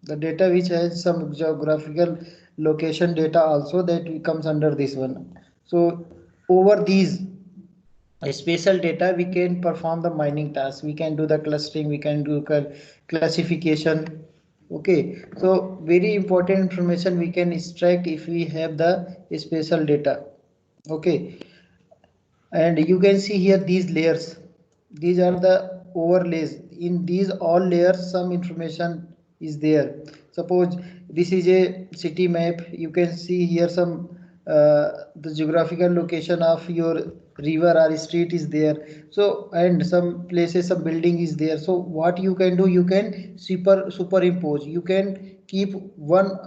The data which has some geographical location data also, that comes under this one. So over these spatial data we can perform the mining task, we can do the clustering, we can do classification. Okay, so very important information we can extract if we have the spatial data. Okay, and you can see here these layers, these are the overlays. In these all layers some information is there. Suppose this is a city map, you can see here some the geographical location of your river or street is there. So and some places some building is there. So what you can do, you can superimpose, you can keep one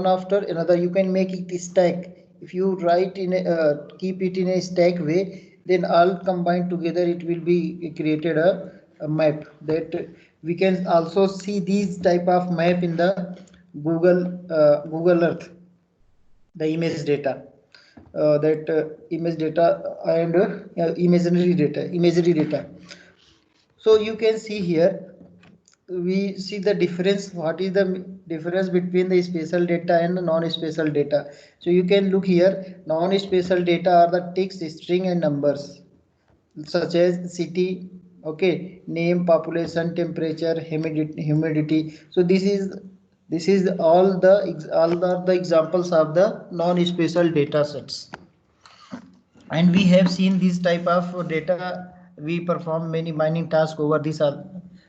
after another, you can make it stack. If you write in a keep it in a stack way, then all combined together it will be created a map. That we can also see these type of map in the Google Earth, the image data, that image data and imagery data. So you can see here, we see the difference, what is the difference between the spatial data and the non-spatial data. So you can look here, non-spatial data are the text, string and numbers, such as city, okay, name, population, temperature, humidity. So this is all the examples of the non-spatial data sets. And we have seen this type of data, we perform many mining tasks over this.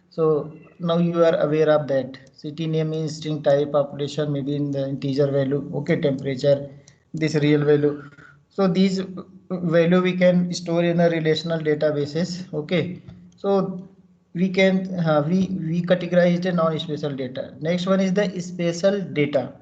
So now you are aware of that. City name is string type, population maybe in the integer value, okay, temperature this real value. So these value we can store in a relational databases. Okay, so we can we categorized a non-spatial data. Next one is the spatial data.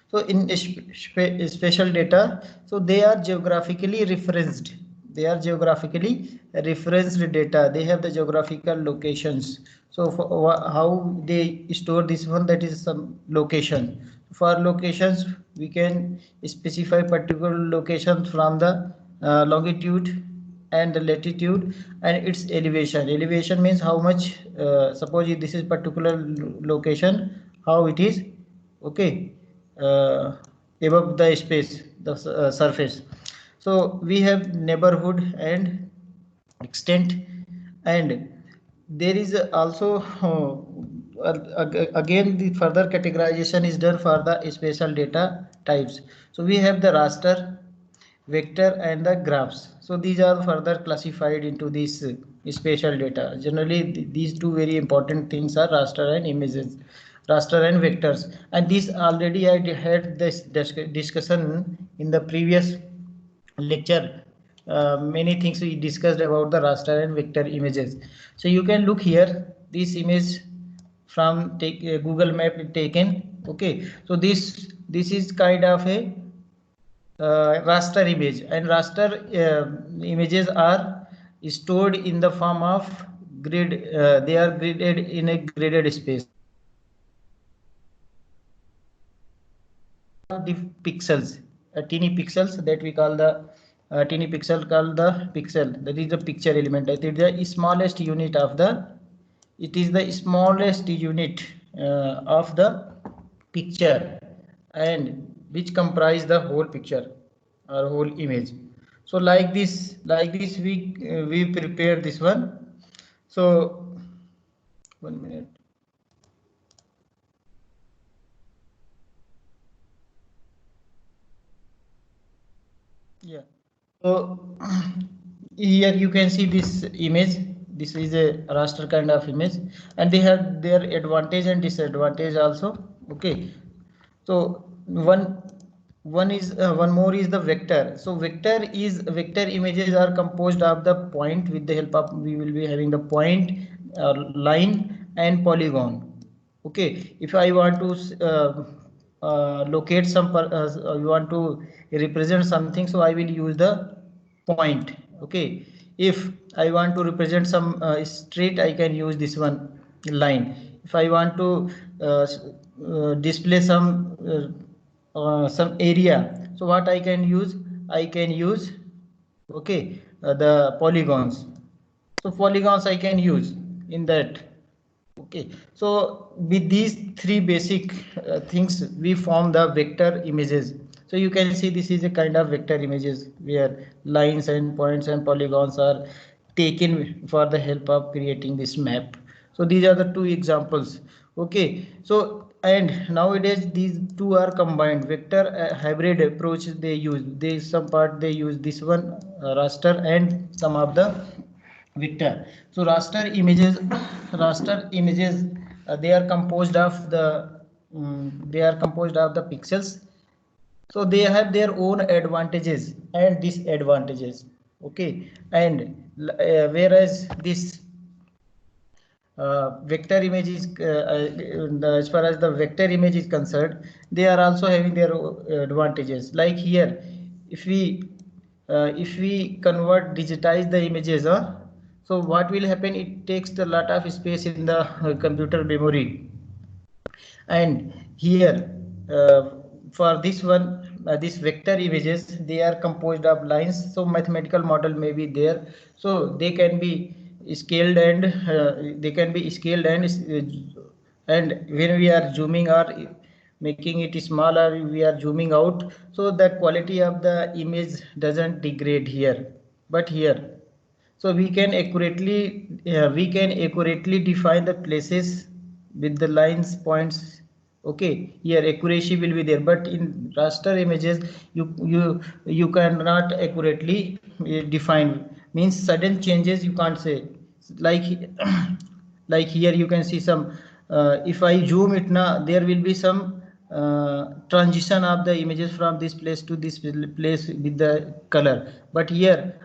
So in spatial data, so they are geographically referenced, they are geographically referenced data, they have the geographical locations. So for how they store this one, that is some location. For locations we can specify particular location from the longitude and the latitude and its elevation. Elevation means how much, suppose this is particular location, how it is, okay, uh, above the space, the surface. So we have neighborhood and extent. And there is also again the further categorization is done for the spatial data types. So we have the raster, vector and the graphs. So these are further classified into this spatial data. Generally these two very important things are raster and images, raster and vectors. And this already I had this discussion in the previous lecture. Many things we discussed about the raster and vector images. So you can look here, this image from Google Map taken. Okay, so this is kind of a raster image, and raster images are stored in the form of grid. They are gridded in a gridded space. The pixels, teeny pixels, that we call the teeny pixel, called the pixel, that is the picture element. That is the smallest unit of the, it is the smallest unit of the picture, and which comprise the whole picture or whole image. So like this we prepare this one. So 1 minute. Yeah, so here you can see this image, this is a raster kind of image, and they have their advantage and disadvantage also. Okay, so one is one more is the vector. So vector images are composed of the point, with the help of we will be having the point, line and polygon. Okay, if I want to locate some you want to represent something, so I will use the point. Okay, if I want to represent some street, I can use this one, line. If I want to display some area, so what I can use, okay, the polygons. So polygons I can use in that. Okay, so with these three basic things, we form the vector images. So you can see this is a kind of vector images where lines and points and polygons are taken for the help of creating this map. So these are the two examples. Okay, so and nowadays these two are combined. Vector hybrid approach they use. They some part they use this one raster and some of the vector. So raster images, they are composed of the pixels. So they have their own advantages and disadvantages. Okay, and whereas this vector image is as far as the vector image is concerned, they are also having their advantages. Like here, if we convert digitize the images, so what will happen, it takes a lot of space in the computer memory. And here for this one, this vector images, they are composed of lines, so mathematical model may be there, so they can be scaled and and when we are zooming or making it smaller, we are zooming out, so the quality of the image doesn't degrade here. But here, so we can accurately define the places with the lines points. Okay, here accuracy will be there, but in raster images you cannot accurately define, means sudden changes you can't say. Like like here you can see some, if I zoom it now, there will be some transition of the images from this place to this place with the color, but here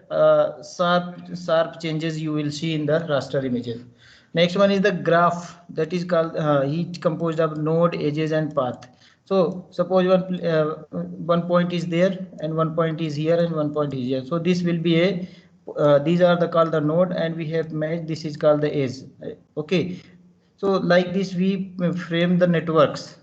sharp changes you will see in the raster images. Next one is the graph, that is called each composed of node, edges and path. So suppose one point is there and one point is here and one point is here, so this will be a these are the called the node, and we have made this is called the edge. Okay, so like this we frame the networks,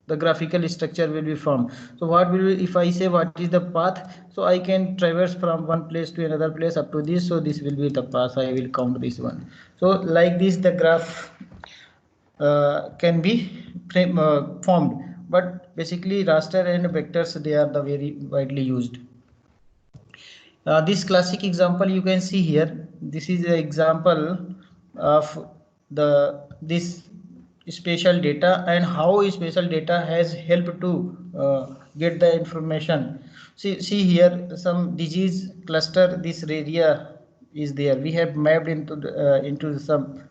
the graphical structure will be formed. So what will be, if I say what is the path, so I can traverse from one place to another place up to this, so this will be the path, I will count this one. So like this the graph can be formed, but basically raster and vectors, they are the very widely used. This classic example you can see here, this is an example of this spatial data and how spatial data has helped to get the information. See here some disease cluster, this area is there, we have mapped into some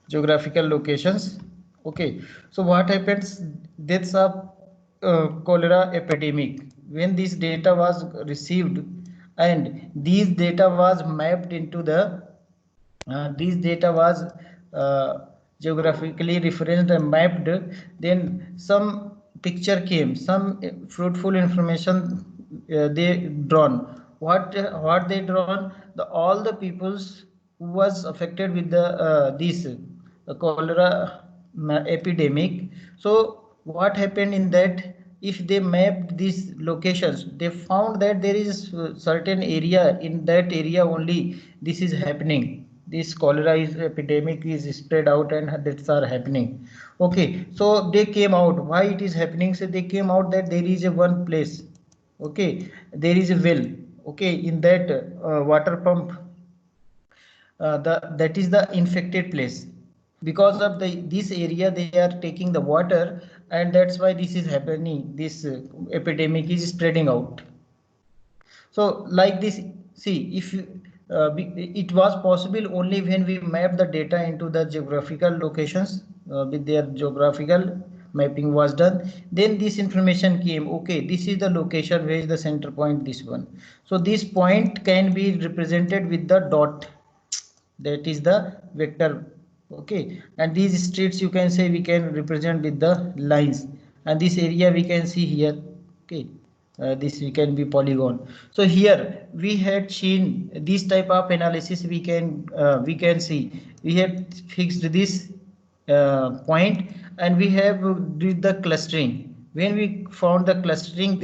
geographical locations. Okay, so what happens, deaths of cholera epidemic, when this data was received and these data was mapped into the these data was geographically referenced and mapped, then some picture came, some fruitful information they drawn. What they drawn, the all the peoples who was affected with the this cholera epidemic. So what happened in that, if they mapped these locations, they found that there is certain area, in that area only this is happening, this cholera is epidemic is spread out and deaths are happening. Okay, so they came out why it is happening, so they came out that there is a one place. Okay, there is a well. Okay, in that water pump, that is the infected place, because of this area they are taking the water, and that's why this is happening, this epidemic is spreading out. So like this, see, if it was possible only when we map the data into the geographical locations, with their geographical mapping was done, then this information came. Okay, this is the location, where is the center point, this one. So this point can be represented with the dot, that is the vector. Okay, and these streets you can say we can represent with the lines, and this area we can see here. Okay, this we can be polygon. So here we had seen this type of analysis, we can see we have fixed this point, and we have did the clustering. When we found the clustering,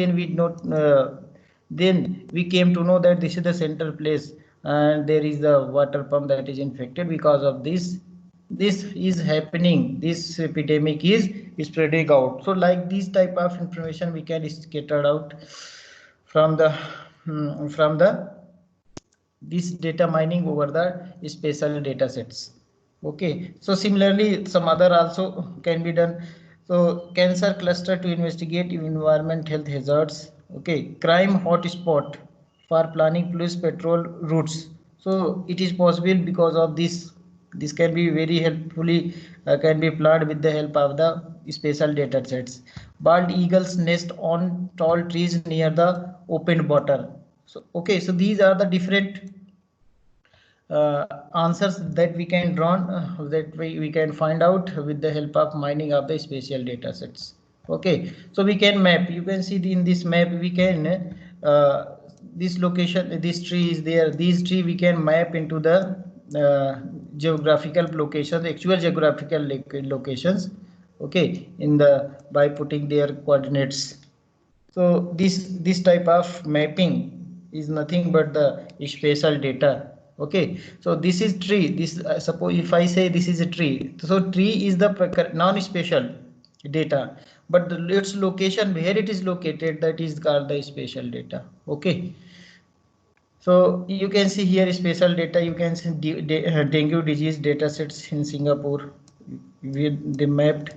then we came to know that this is the center place, and there is the water pump that is infected because of this this is happening, this epidemic is spreading out. So like this type of information we can scatter out from the this data mining over the spatial data sets. Okay, so similarly some other also can be done. So cancer cluster to investigate environment health hazards. Okay, crime hotspot for planning police patrol routes. So it is possible because of this can be very helpfully can be planned with the help of the spatial data sets. Bald eagles nest on tall trees near the open water. So okay, so these are the different answers that we can draw that we can find out with the help of mining of the spatial data sets. Okay, so we can map, you can see in this map we can this location, this tree is there, these tree we can map into the geographical locations, actual geographical locations. Okay, in the by putting their coordinates. So this type of mapping is nothing but the spatial data. Okay, so this is tree. This suppose if I say this is a tree, so tree is the non-spatial data, but its location where it is located, that is called the spatial data. Okay, so you can see here spatial data. You can see dengue disease data sets in Singapore. They mapped,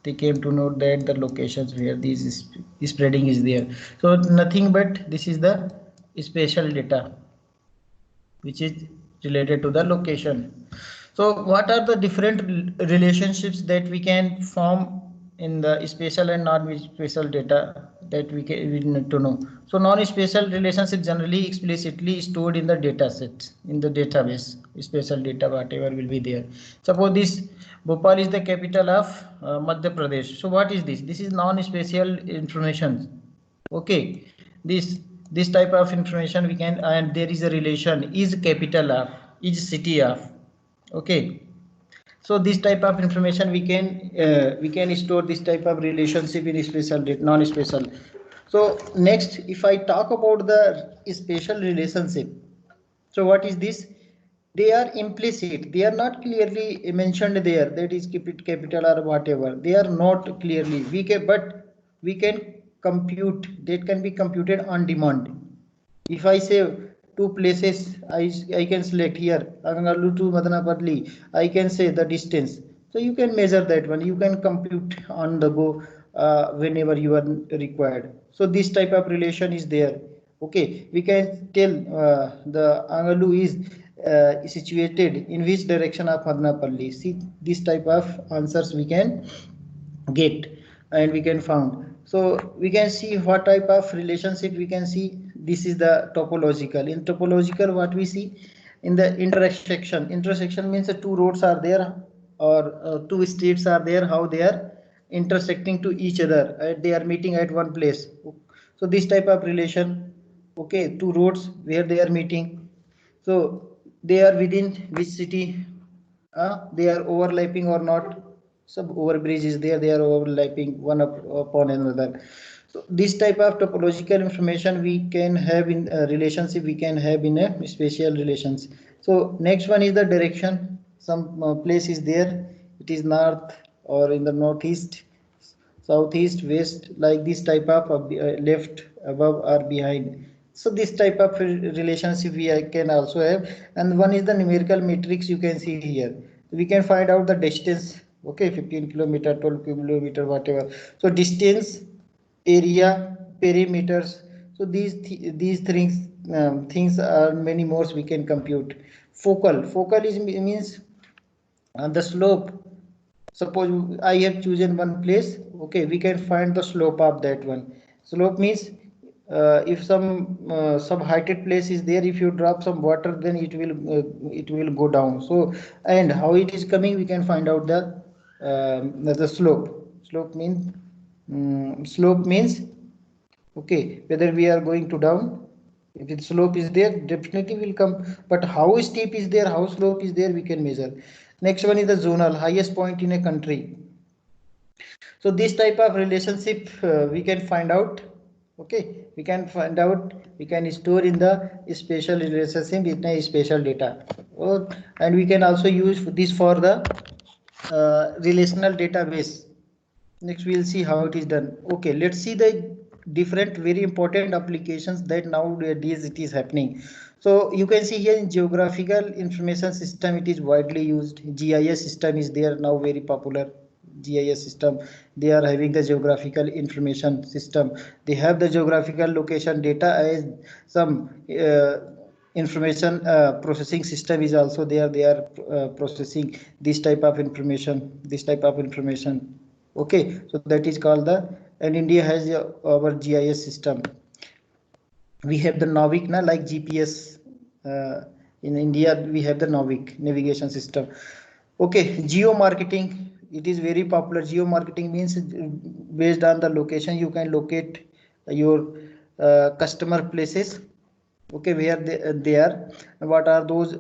they came to know that the locations where this spreading is there. So nothing but this is the spatial data which is related to the location. So what are the different relationships that we can form in the spatial and non-spatial data that we need to know? So non-spatial relationship generally explicitly stored in the data set, in the database, spatial data, whatever will be there. Suppose this Bhopal is the capital of Madhya Pradesh. So what is this? This is non-spatial information. Okay, this type of information we can, and there is a relation, is capital of, is city of. Okay, so this type of information we can store this type of relationship in spatial non-spatial. So next, if I talk about the spatial relationship, so what is this? They are implicit, they are not clearly mentioned there, that is capital or whatever, they are not clearly, but we can compute, that can be computed on demand. If I say two places, I can select here Angalu to Madanapalli, I can say the distance, so you can measure that one, you can compute on the go whenever you are required. So this type of relation is there. Okay, we can tell the Angalu is situated in which direction of Madanapalli. See, this type of answers we can get and we can found. So we can see what type of relationship we can see. This is the topological. In topological, what we see in the intersection. Intersection means two roads are there or two streets are there, how they are intersecting to each other. They are meeting at one place. So this type of relation. Okay, two roads where they are meeting. So they are within which city? They are overlapping or not? Some overbridge is there, they are overlapping one upon another. So this type of topological information we can have in a relationship, we can have in a spatial relations. So next one is the direction. Some place is there, it is north or in the northeast, southeast, west, like this type of left, above or behind. So this type of relationship we can also have. And one is the numerical matrix, you can see here, we can find out the distance. Okay, 15 kilometer, 12 kilometer, whatever. So distance, area, perimeters. So these things are many more we can compute. Focal is means the slope. Suppose I have chosen one place. Okay, we can find the slope of that one. Slope means if some heighted place is there, if you drop some water, then it will go down. So, and how it is coming, we can find out the slope. Slope means okay, whether we are going to down, if the slope is there, definitely will come, but how steep is there, how slope is there, we can measure. Next one is the zonal, highest point in a country. So this type of relationship we can find out. Okay, we can find out, we can store in the spatial relationship in a spatial data. And we can also use this for the relational database. Next we'll see how it is done. Okay, let's see the different very important applications that nowadays it is happening. So you can see here in geographical information system it is widely used. GIS system is there now, very popular. GIS system, they are having the geographical information system. They have the geographical location data as some information processing system is also there. They are processing this type of information. Okay, so that is called the, and India has our GIS system. We have the Navik, na, like GPS. In India we have the Navik navigation system. Okay, geo marketing, it is very popular. Geo marketing means based on the location you can locate your customer places. Okay, where they are, what are those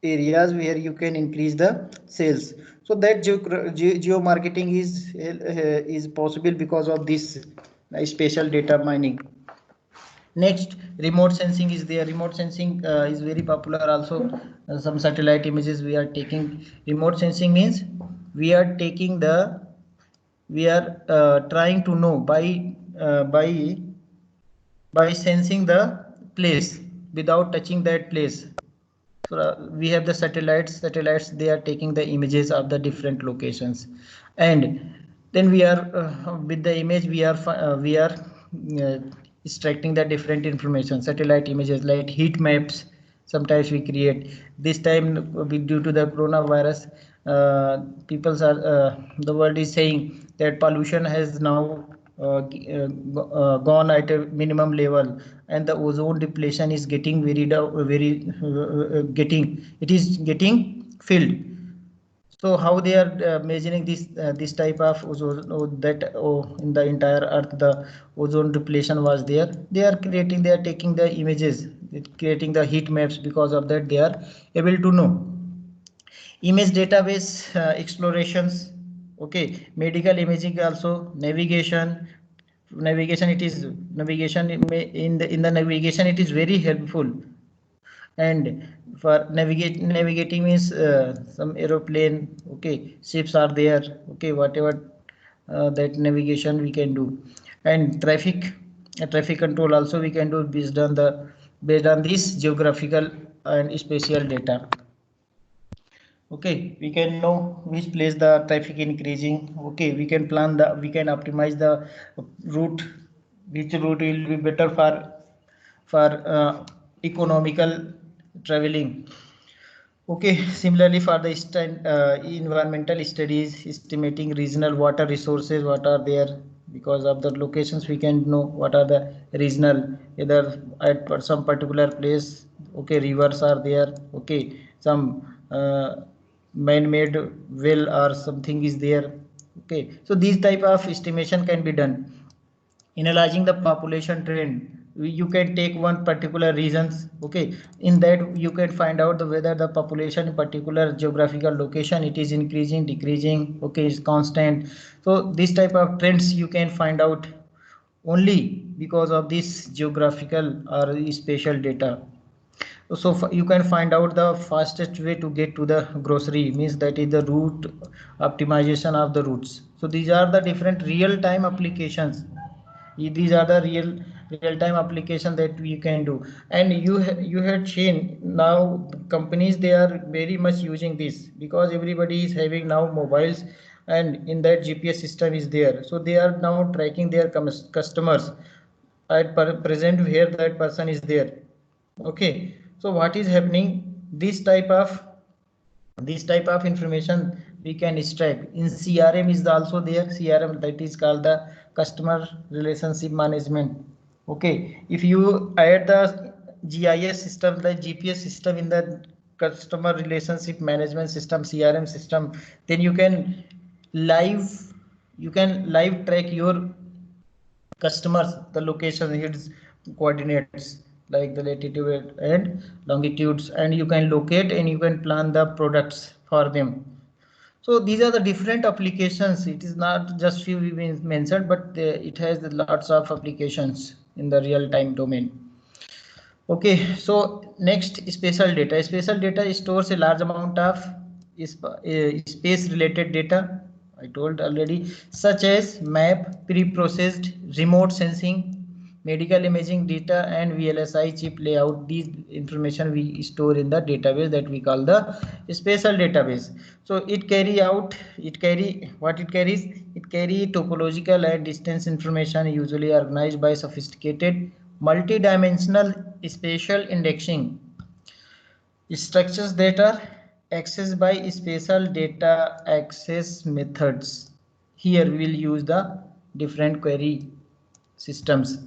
areas where you can increase the sales. So that geo marketing is possible because of this spatial data mining. Next, remote sensing is there. Remote sensing is very popular also. Some satellite images we are taking. Remote sensing means we are taking the, we are trying to know by sensing the place without touching that place. So we have the satellites. They are taking the images of the different locations, and then we are with the image we are extracting the different information. Satellite images like heat maps. Sometimes we create. This time due to the coronavirus, people are the world is saying that pollution has now gone at a minimum level, and the ozone depletion is getting getting filled. So how they are measuring this type of ozone, in the entire earth the ozone depletion was there. They are taking the images, creating the heat maps. Because of that they are able to know. Image database explorations. Okay, medical imaging also. Navigation, it is navigation in the navigation it is very helpful. And for navigating means some aeroplane, okay, ships are there, okay, whatever that navigation we can do. And traffic control also we can do based on this geographical and spatial data. Okay, we can know which place the traffic increasing. Okay, we can optimize the route, which route will be better for economical traveling. Okay, similarly for the environmental studies, estimating regional water resources, what are there. Because of the locations we can know what are the regional, either at some particular place, okay, rivers are there, okay, some man-made well or something is there. Okay, so these type of estimation can be done. Analyzing the population trend, you can take one particular regions, okay, in that you can find out whether the population in particular geographical location it is increasing, decreasing, okay, is constant. So this type of trends you can find out only because of this geographical or spatial data. So you can find out the fastest way to get to the grocery, means that is the route optimization of the routes. So these are the different real-time applications. These are the real-time application that we can do. And you had seen now companies they are very much using this, because everybody is having now mobiles, and in that GPS system is there. So they are now tracking their customers at present where that person is there. Okay, so what is happening, this type of information we can extract in CRM is also there. CRM, that is called the customer relationship management. Okay, if you add the GIS system, the GPS system in the customer relationship management system, CRM system, then you can live track your customers, the location, its coordinates like the latitude and longitudes, and you can locate and you can plan the products for them. So these are the different applications. It is not just few we mentioned, but it has lots of applications in the real-time domain. Okay, so next, spatial data. Spatial data stores a large amount of space related data, I told already, such as map, pre-processed remote sensing, medical imaging data, and VLSI chip layout. These information we store in the database that we call the spatial database. So it carries topological and distance information, usually organized by sophisticated multi-dimensional spatial indexing structures that are accessed by spatial data access methods. Here we will use the different query systems.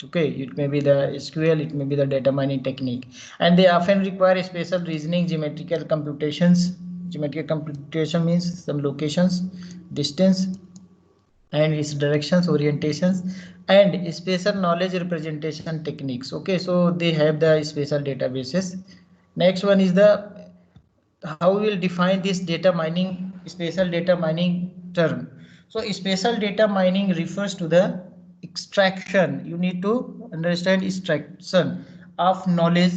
Okay, it may be the SQL, it may be the data mining technique, and they often require spatial reasoning, geometrical computations. Geometrical computation means some locations, distance, and its directions, orientations, and spatial knowledge representation techniques. Okay, so they have the spatial databases. Next one is the how we will define this data mining, spatial data mining term. So spatial data mining refers to the extraction. You need to understand extraction of knowledge.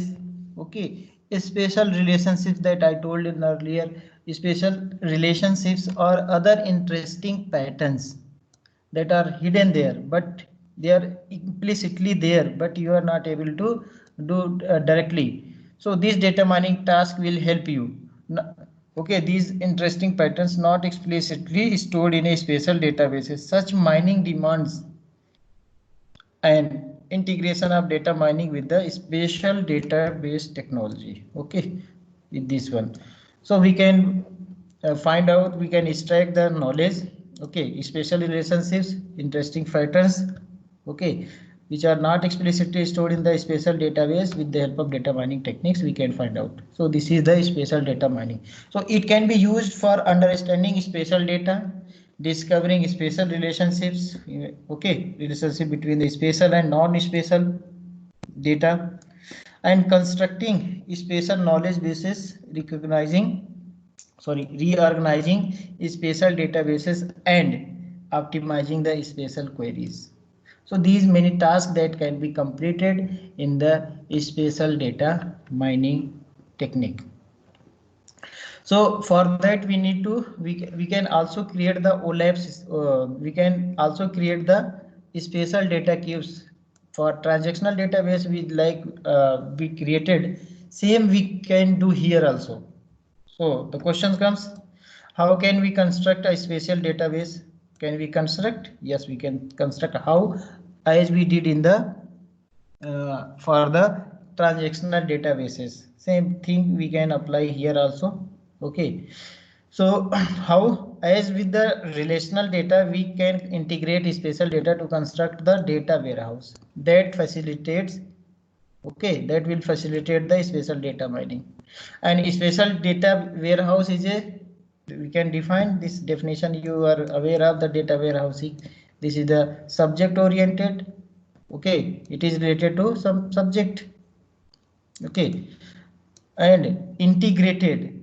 Okay, spatial relationships that I told in earlier, spatial relationships or other interesting patterns that are hidden there, but they are implicitly there, but you are not able to do directly. So this data mining task will help you. Okay, these interesting patterns not explicitly stored in a spatial databases. Such mining demands an integration of data mining with the spatial database technology. Okay, with this one, so we can find out, we can extract the knowledge. Okay, spatial relationships, interesting patterns, okay, which are not explicitly stored in the spatial database. With the help of data mining techniques we can find out. So this is the spatial data mining. So it can be used for understanding spatial data, discovering spatial relationships, okay, relationship between the spatial and non-spatial data, and constructing spatial knowledge bases, reorganizing spatial databases, and optimizing the spatial queries. So these many tasks that can be completed in the spatial data mining technique. So for that we need to, we can also create the OLAPs. We can also create the spatial data cubes. For transactional database we created, same we can do here also. So the question comes, how can we construct a spatial database? Can we construct? Yes, we can construct. How? As we did in the for the transactional databases. Same thing we can apply here also. Okay, so how? As with the relational data, we can integrate spatial data to construct the data warehouse that facilitates, okay, that will facilitate the spatial data mining. And spatial data warehouse is a, we can define this definition, you are aware of the data warehousing. This is the subject oriented, okay, it is related to some subject, okay, and integrated,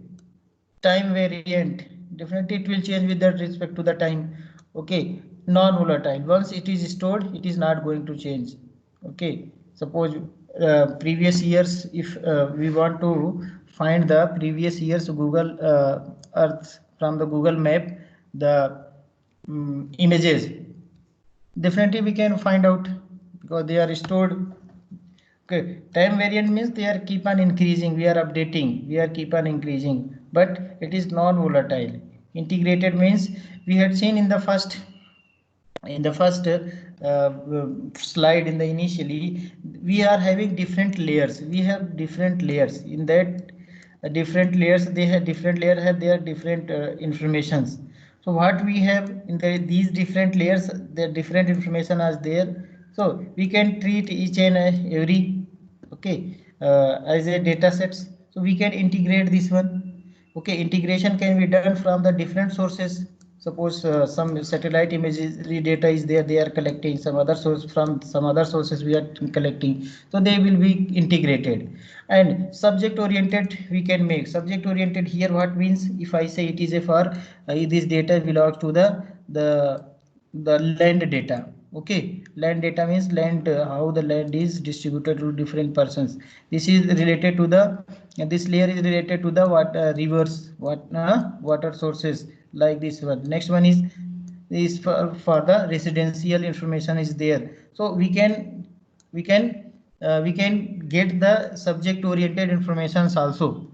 time variant, definitely it will change with that respect to the time, okay, non-volatile, once it is stored it is not going to change. Okay, suppose previous years, if we want to find the previous years Google Earth from the Google map, the images, definitely we can find out because they are stored. Okay, time variant means they are keep on increasing, we are updating, we are keep on increasing, but it is non-volatile. Integrated means we had seen in the first slide, in the initially we are having different layers, we have different layers in that different layers, they have different layer, have their different informations. So what we have in these different layers, the different information is there, so we can treat each and every, okay, as a data sets, so we can integrate this one. Okay, integration can be done from the different sources. Suppose some satellite imagery data is there, they are collecting some other source, from some other sources we are collecting, so they will be integrated. And subject oriented we can make. Subject oriented here what means, if I say it is a for this data belongs to the land data, Okay, land data means land, how the land is distributed to different persons. This is related to the, this layer is related to the rivers, water sources, like this one. Next one is for the residential information is there. So we can get the subject oriented informations also.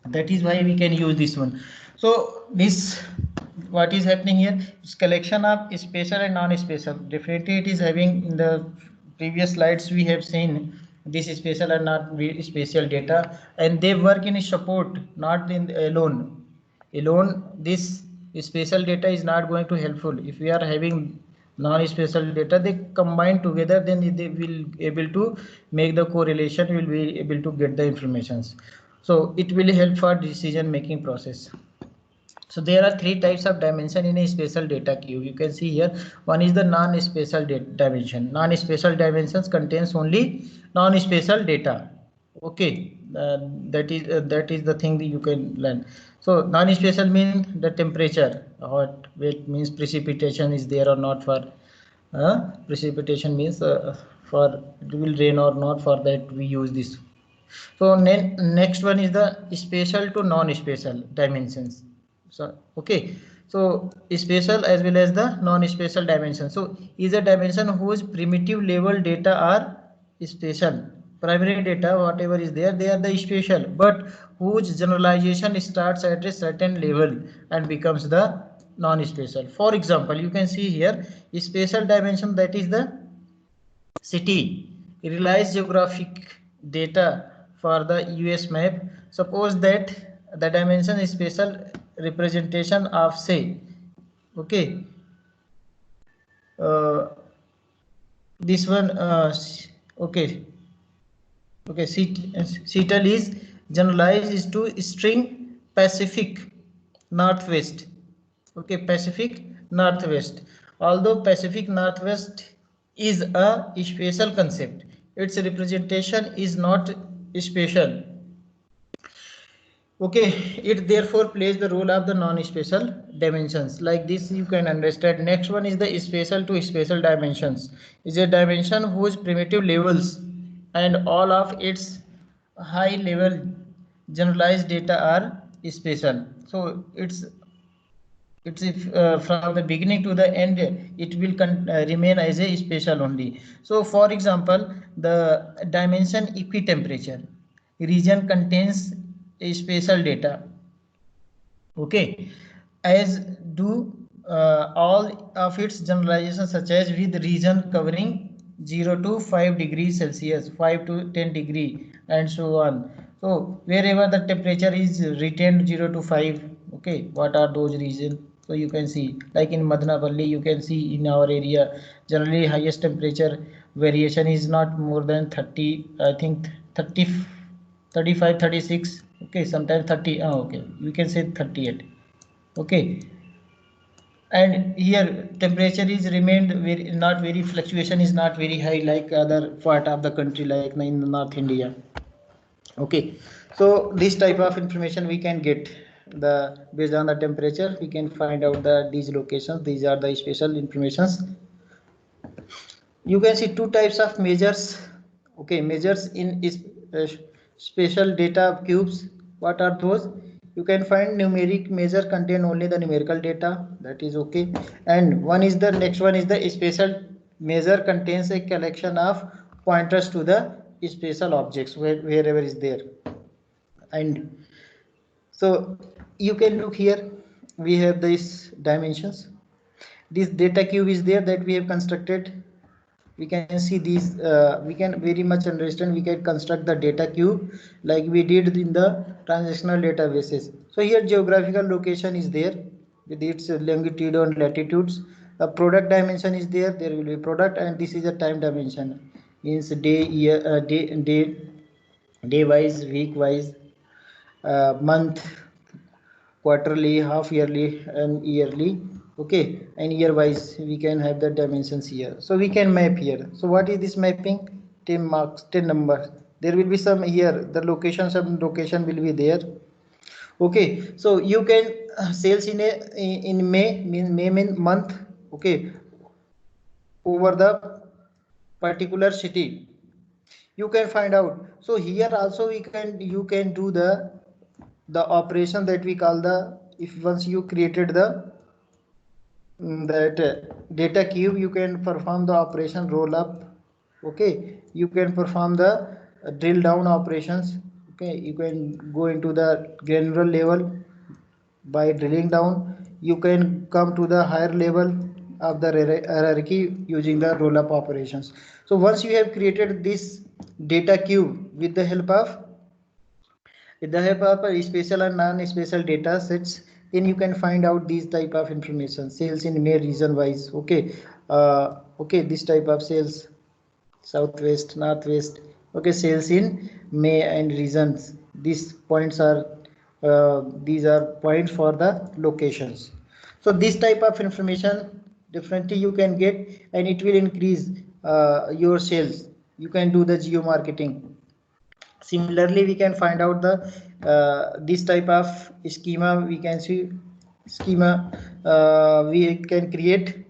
That is why we can use this one. So this, what is happening here is collection of spatial and non-spatial. Definitely it is having, in the previous slides we have seen this spatial and not spatial data, and they work in support, not in alone. This spatial data is not going to helpful. If we are having non-spatial data, they combine together, then they will able to make the correlation, will be able to get the informations. So it will help for decision making process. So there are three types of dimension in a spatial data cube. You can see here, one is the non-spatial dimension. Non-spatial dimensions contains only non-spatial data. Okay, that is the thing that you can learn. So non-spatial means the temperature, what it means precipitation is there or not. For precipitation means for it will rain or not, for that we use this. So next one is the spatial to non-spatial dimensions. So okay, so spatial as well as the non-spatial dimension. So is a dimension whose primitive level data are spatial. Primary data, whatever is there, they are the spatial, but whose generalization starts at a certain level and becomes the non-spatial. For example, you can see here spatial dimension, that is the city relies geographic data for the US map. Suppose that the dimension is spatial representation of, say, okay, uh, this one, okay, Seattle is generalized is to string Pacific Northwest. Okay, Pacific Northwest. Although Pacific Northwest is a spatial concept, its representation is not spatial. Okay, it therefore plays the role of the non-spatial dimensions. Like this you can understand. Next one is the spatial to spatial dimensions. Is a dimension whose primitive levels and all of its high level generalized data are spatial. So it's if from the beginning to the end it will remain as a spatial only. So for example, the dimension equitemperature region contains a spatial data, okay, as do all of its generalizations, such as with region covering 0 to 5 degrees Celsius, 5 to 10 degree, and so on. So wherever the temperature is retained 0 to 5, okay, what are those regions? So you can see, like in Madnapalli, you can see in our area generally highest temperature variation is not more than 30, I think 30, 35, 36, okay, sometimes 30, okay, we can say 38, okay. And here temperature is remained very, not very, fluctuation is not very high like other part of the country, like in North India. Okay, so this type of information we can get, the based on the temperature we can find out the these locations. These are the special informations. You can see two types of measures. Okay, measures in spatial data cubes. What are those? You can find numeric measure contain only the numerical data, that is okay. And one is the next one is the spatial measure contains a collection of pointers to the spatial objects wherever is there. And so you can look here, we have these dimensions. This data cube is there that we have constructed. We can see these, we can very much understand, we can construct the data cube like we did in the transactional databases. So here geographical location is there with its longitude and latitudes. A product dimension is there, there will be product, and this is a time dimension, means day, year, day wise, week wise, month, quarterly, half yearly, and yearly. Okay, and year wise we can have the dimensions here. So we can map here. So what is this mapping? 10 marks, 10 numbers. There will be some here, the location, some location will be there. Okay, so you can sales in May, mean month. Okay, over the particular city. You can find out. So here also you can do the operation that we call the, if once you created the that data cube, you can perform the operation roll up. Okay, you can perform the drill down operations. Okay, you can go into the granular level by drilling down. You can come to the higher level of the hierarchy using the roll up operations. So once you have created this data cube with the help of spatial and non-spatial data sets, then you can find out these type of information, sales in May region wise. Okay, okay, this type of sales, southwest, northwest. Okay, sales in May and regions. These points are these are points for the locations. So this type of information definitely you can get, and it will increase your sales. You can do the geo marketing. Similarly, we can find out the this type of schema. We can see schema we can create,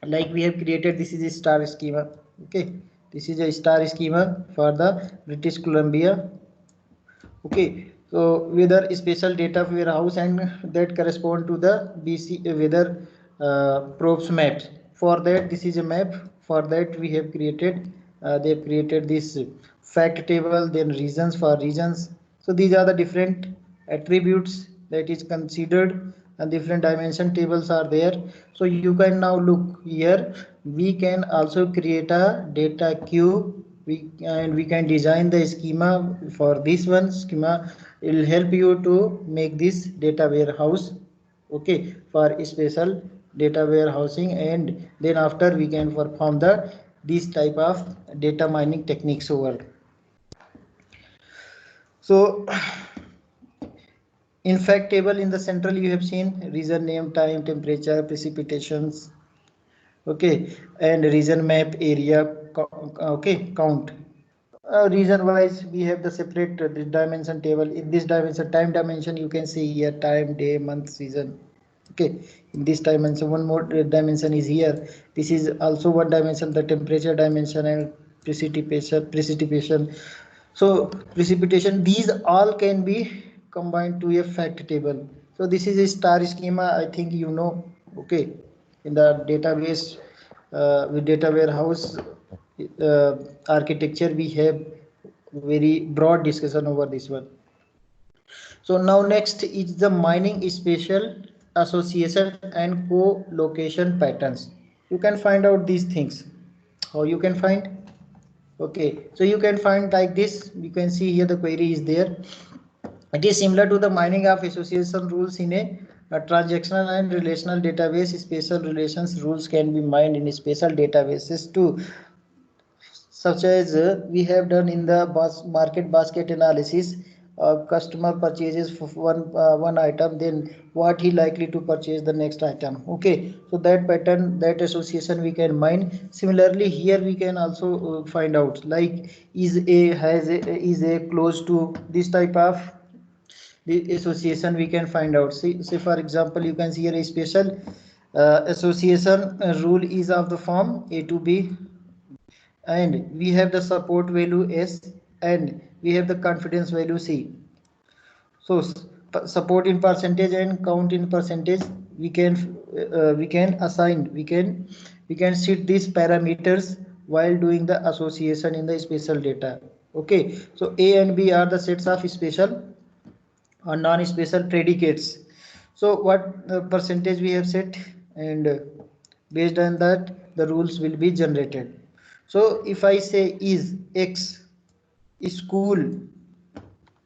like we have created. This is a star schema. Okay, this is a star schema for the British Columbia. Okay, so weather special data warehouse, and that correspond to the BC weather probes maps. For that, this is a map. For that, we have created they have created this fact table, then regions for regions. So these are the different attributes that is considered, and different dimension tables are there. So you can now look here. We can also create a data cube, and we can design the schema. For this one schema, it will help you to make this data warehouse. Okay, for special data warehousing, and then after we can perform the this type of data mining techniques over. So in fact table, in the central you have seen region name, time, temperature, precipitations. Okay, and region map, area, okay, count. Region wise we have the separate the dimension table. In this dimension, time dimension, you can see here time, day, month, season. Okay, in this dimension one more dimension is here. This is also one dimension, the temperature dimension, and precipitation. So precipitation, these all can be combined to a fact table. So this is a star schema, I think you know. Okay, in the database with data warehouse architecture, we have very broad discussion over this one. So now next is the mining spatial association and co-location patterns. You can find out these things. How you can find? Okay, so you can find like this. You can see here the query is there. It is similar to the mining of association rules in a transactional and relational database. Spatial relations rules can be mined in spatial databases too, such as we have done in the market basket analysis. Customer purchases for one item, then what he likely to purchase the next item. Okay, so that pattern, that association we can mine. Similarly here we can also find out, like is a close to this type of the association we can find out. Say for example, you can see here a special association rule is of the form A to B, and we have the support value S, and we have the confidence value C. So support in percentage and count in percentage, we can assign, we can set these parameters while doing the association in the spatial data. Okay, so A and B are the sets of spatial or non-spatial predicates. So what percentage we have set, and based on that the rules will be generated. So if I say is X school,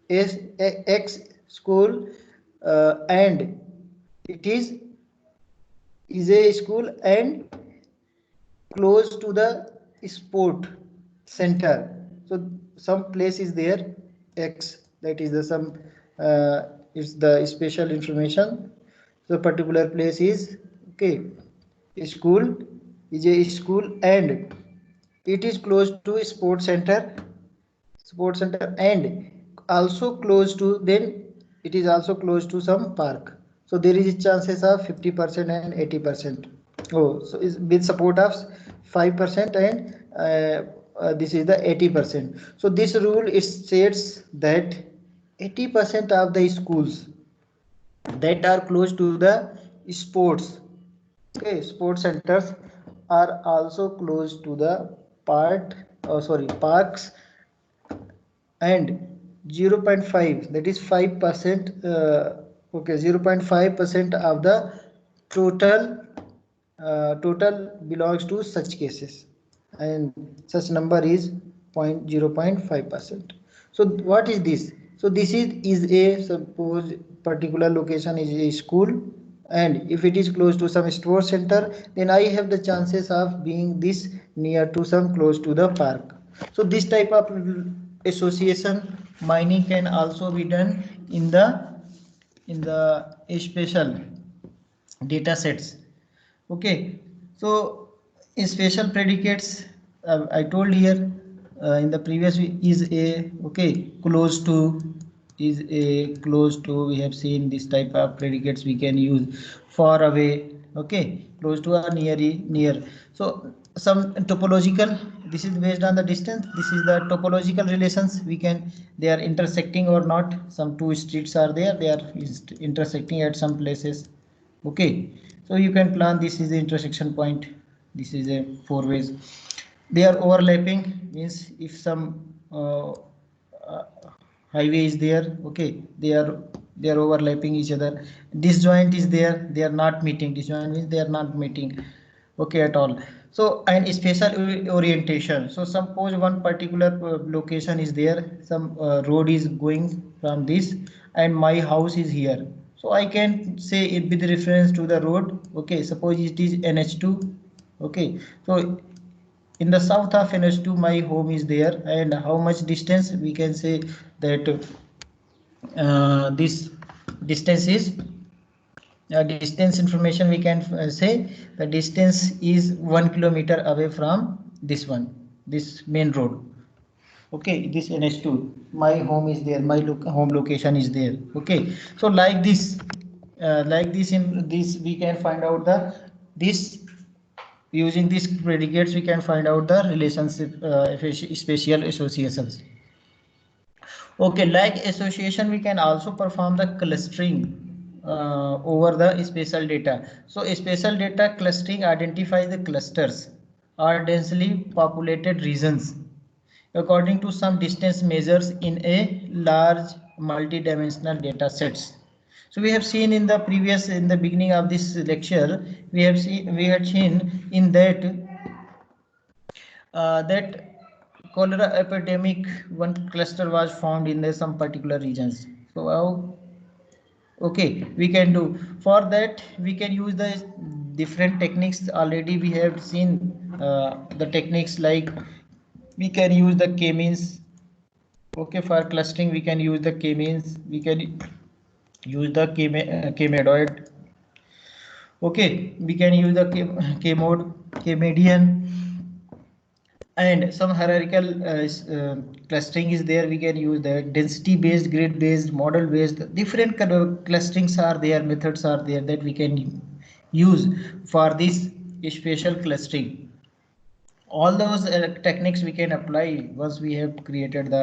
X school, and it is a school and close to the sport center. So some place is there X, that is the some is the special information. So particular place is okay, school is a school and it is close to sports center, and also close to, then it is also close to some park. So there is chances of 50% and 80%. Oh, so is with support of 5% and this is the 80%. So this rule it states that 80% of the schools that are close to the sports, okay, sports centers are also close to the parks, and 0.5, that is 5%, okay, 0.5% of the total belongs to such cases, and such number is 0.5%. So what is this? So this is a, suppose particular location is a school, and if it is close to some sports center, then I have the chances of being this near to some close to the park. So this type of association mining can also be done in the spatial data sets. Okay, so in spatial predicates, I told here in the previous is a, okay, close to, is a, close to, we have seen this type of predicates we can use, far away, okay, close to or near. So some topological, this is based on the distance, this is the topological relations, we can, they are intersecting or not, some two streets are there, they are intersecting at some places, okay. So you can plan, this is the intersection point, this is a four ways, they are overlapping, means if some highway is there, okay, they are overlapping each other, disjoint is there, they are not meeting, disjoint means they are not meeting, okay, at all. So and spatial orientation, so suppose one particular location is there, some road is going from this and my house is here, so I can say it with reference to the road, okay, suppose it is NH2, okay, so in the south of NH2 my home is there, and how much distance we can say that this distance is distance information, we can say the distance is 1 kilometer away from this one, this main road, okay, this NH2, my home is there, my home location is there, okay. So like this in this we can find out the this, using these predicates we can find out the relationship, spatial associations. Okay, like association we can also perform the clustering over the spatial data. So spatial data clustering identifies the clusters or densely populated regions according to some distance measures in a large multi-dimensional data sets. So we have seen in the previous, in the beginning of this lecture, we had seen in that that cholera epidemic, one cluster was found in some particular regions. So how, okay, we can do for that, we can use the different techniques. Already we have seen the techniques, like we can use the k-means, okay, for clustering we can use the k-means, we can use the k-medoid, okay, we can use the k-mode, k-median, and some hierarchical clustering is there, we can use that density based, grid based, model based, different kind of clusterings are there, methods are there that we can use for this spatial clustering. All those techniques we can apply once we have created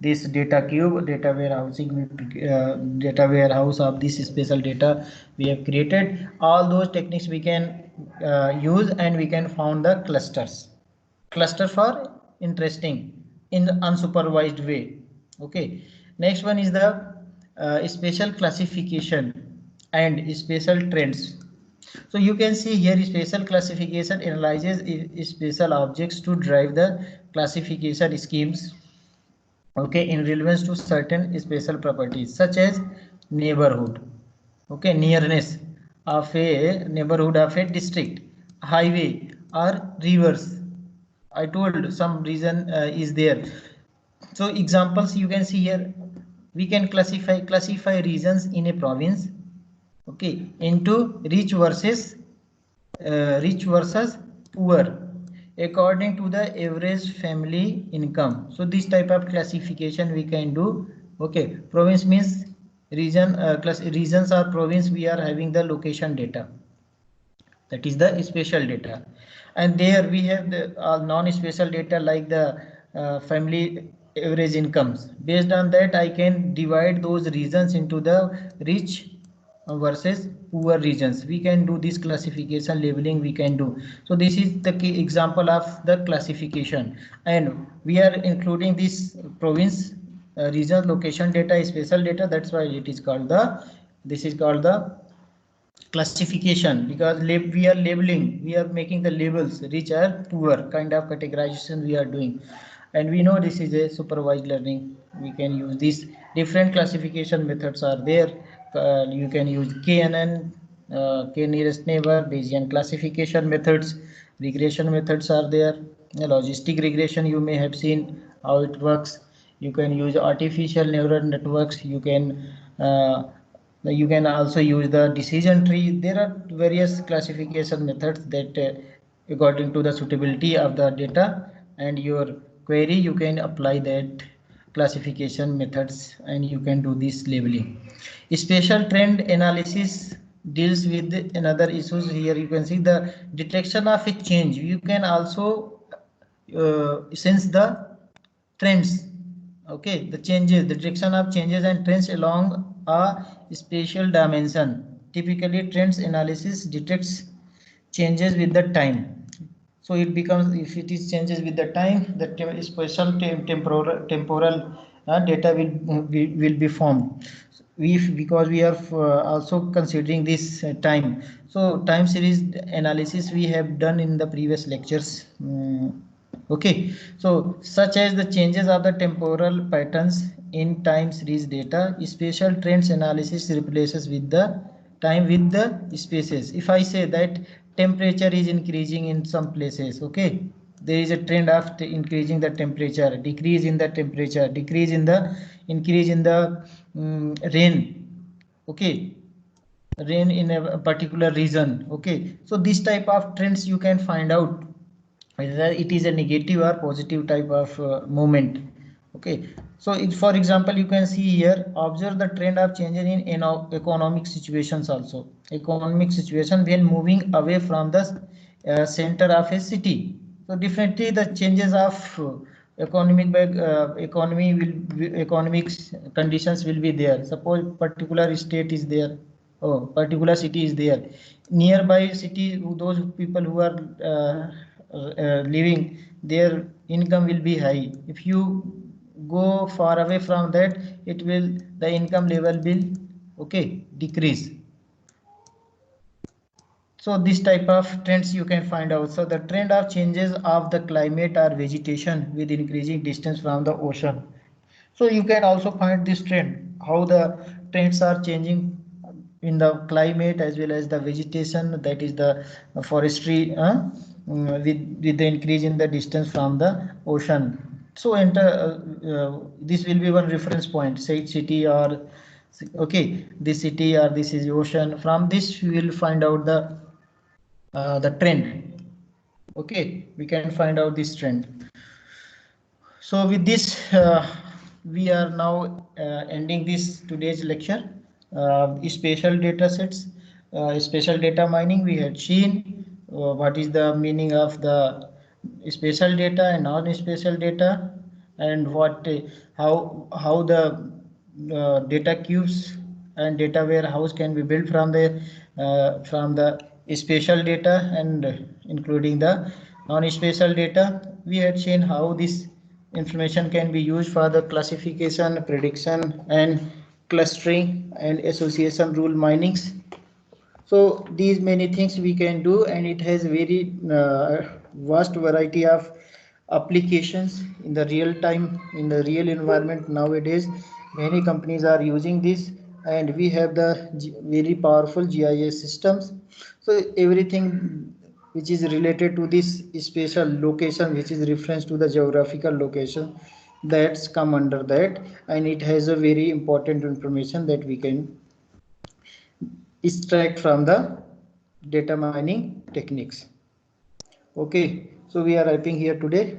this data cube, data warehousing, data warehouse of this spatial data we have created. All those techniques we can use, and we can found the clusters. Cluster for interesting in unsupervised way. Okay, next one is the spatial classification and spatial trends. So you can see here spatial classification analyzes spatial objects to drive the classification schemes, okay, in relevance to certain spatial properties such as neighborhood, okay, nearness of a neighborhood of a district, highway or rivers. I told some reason is there. So examples you can see here, we can classify regions in a province, okay, into rich versus poor according to the average family income. So this type of classification we can do. Okay, province means region, regions or province, we are having the location data. That is the spatial data. And there we have the non-spatial data like the family average incomes. Based on that, I can divide those regions into the rich versus poor regions. We can do this classification labeling we can do. So this is the key example of the classification, and we are including this province, region, location data, spatial data. That's why it is called the, this is called the classification, because we are labeling, we are making the labels rich or poor kind of categorization we are doing. And we know this is a supervised learning. We can use these different classification methods are there. You can use KNN, K nearest neighbor, Bayesian classification methods, regression methods are there. Logistic regression you may have seen how it works. You can use artificial neural networks. You can also use the decision tree. There are various classification methods that according to the suitability of the data and your query, you can apply that classification methods and you can do this labeling. Spatial trend analysis deals with another issues. Here you can see the detection of a change. You can also sense the trends. Okay, the changes, the detection of changes and trends along a spatial dimension. Typically, trends analysis detects changes with the time. So it becomes, if it is changes with the time, the spatial temporal data will be formed. Because we are also considering this time. So time series analysis we have done in the previous lectures. Okay, so such as the changes of the temporal patterns in time series data, spatial trends analysis replaces with the time with the spaces. If I say that temperature is increasing in some places, okay, there is a trend of increasing the temperature, decrease in the temperature, increase in the rain, okay, rain in a particular region. Okay, so this type of trends you can find out whether it is a negative or positive type of movement. Okay, so if for example you can see here, observe the trend of changes in economic situations. Also economic situation when moving away from the center of a city. So definitely the changes of economic conditions will be there. Suppose particular state is there, oh, particular city is there, nearby city, those people who are living, their income will be high. If you go far away from that, it will, the income level will, okay, decrease. So this type of trends you can find out. So the trend of changes of the climate or vegetation with increasing distance from the ocean. So you can also find this trend, how the trends are changing in the climate as well as the vegetation, that is the forestry, with the increase in the distance from the ocean. So this will be one reference point, say city or, okay, this city or this is ocean. From this you will find out the trend. Okay, we can find out this trend. So with this we are now ending this today's lecture. Spatial data sets, spatial data mining, we had seen what is the meaning of the spatial data and non-spatial data, and what how the data cubes and data warehouse can be built from the spatial data and including the non-spatial data. We had seen how this information can be used for the classification, prediction, and clustering and association rule minings. So these many things we can do, and it has very vast variety of applications in the real time, in the real environment nowadays. Many companies are using this, and we have the very powerful GIS systems. So everything which is related to this spatial location, which is reference to the geographical location, that's come under that, and it has a very important information that we can extract from the data mining techniques. Okay, so we are wrapping here today.